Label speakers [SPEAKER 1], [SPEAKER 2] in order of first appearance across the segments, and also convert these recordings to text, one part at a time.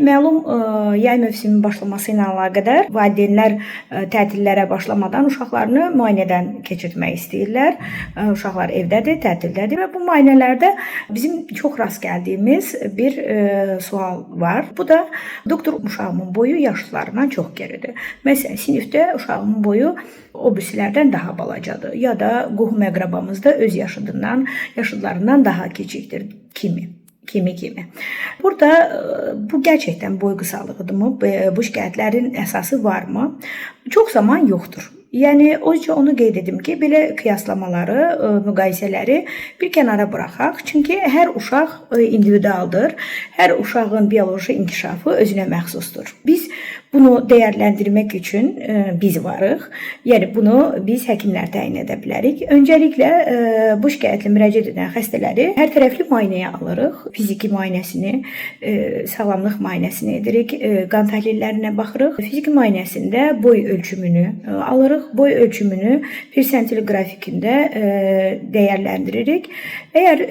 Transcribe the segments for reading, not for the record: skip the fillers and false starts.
[SPEAKER 1] məlum yay mövsümünün başlaması ilə əlaqədar valideynlər tətillərə başlamadan uşaqlarını müayinədən keçirtmək istəyirlər. Uşaqlar evdədir, tətildədir və bu müayinələrdə bizim çox rast gəldiyimiz bir sual var. Bu da doktor, uşağımın boyu yaşlılarından çox geridir. Məsələn, sinifdə uşağımın boyu o birisilərdən daha balacadır ya da qohum əqrabamızda öz yaşıdlarından daha kiçikdir kimi. Burada bu gerçəkdən boy qısalığıdırmı? Bu şikayətlərin əsası varmı? Çox zaman yoxdur. Yəni, onu qeyd edim ki, belə qiyaslamaları, müqayisələri bir kənara buraxaq. Çünki hər uşaq individualdır. Hər uşağın bioloji inkişafı özünə məxsusdur. Biz bunu dəyərləndirmək üçün biz varıq. Yəni, bunu biz həkimlər təyin edə bilərik. Öncəliklə bu şikayətlə müraciət edən xəstələri hər tərəfli müayinəyə alırıq. Fiziki müayinəsini, sağlamlıq müayinəsini edirik, qan təhlillərinə baxırıq. Fiziki müayinəsində boy ölçümünü alırıq. Boy ölçümünü persentil qrafikində dəyərləndiririk. Əgər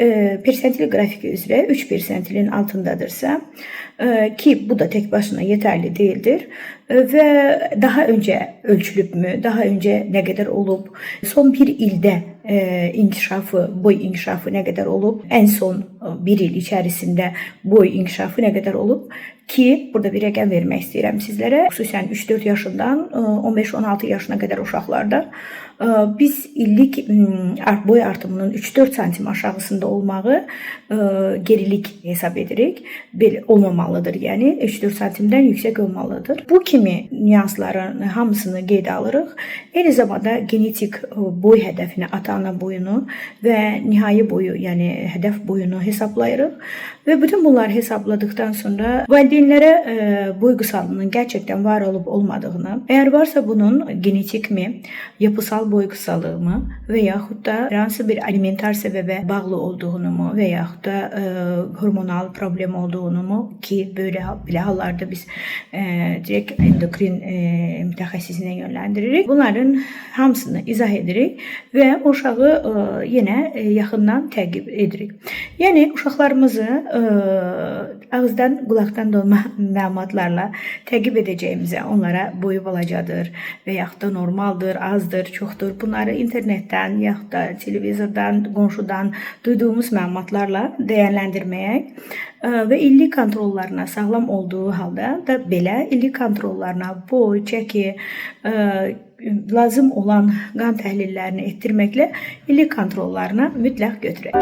[SPEAKER 1] persentil qrafiki üzrə 3 persentilin altındadırsa, ki bu da tək başına yetərli deyildir və daha öncə ölçülübmü, daha öncə nə qədər olub, son bir ildə boy inkişafı nə qədər olub, ən son bir il içərisində boy inkişafı nə qədər olub ki, burada bir rəqəm vermək istəyirəm sizlərə. Xüsusən 3-4 yaşından 15-16 yaşına qədər uşaqlarda biz illik boy artımının 3-4 santim aşağısında olmağı gerilik hesab edirik. Belə olmamalıdır, yəni 3-4 santimdən yüksək olmalıdır. Bu kimi nüansların hamısını qeydə alırıq. Eyni zamanda genetik boy hədəfini, ata-ana boyunu və nihai boyu, yəni hədəf boyunu hesablayırıq. Və bütün bunları hesabladıktan sonra valideynlərə boy qısalığının gerçəkdən var olub olmadığını, əgər varsa bunun genetikmi, yapısal boy qısalığımı və yaxud da hansı bir alimentar səbəbə bağlı olduğunu mu və yaxud da hormonal problem olduğunu mu ki, belə hallarda biz direkt endokrin mütəxəssisinə yönləndiririk. Bunların hamısını izah edirik və uşağı yenə yaxından təqib edirik. Yəni, uşaqlarımızı ağızdan, qulaqdan dolma məlumatlarla təqib edəcəyimizə, onlara boyu balacadır və yaxud da normaldır, azdır, çoxdur. Bunları internetdən, yaxud da televizordan, qonşudan duyduğumuz məlumatlarla dəyərləndirməyə və illik kontrollarına sağlam olduğu halda da belə illik kontrollarına boy, çəki, lazım olan qan təhlillərini etdirməklə illik kontrollarına mütləq götürək.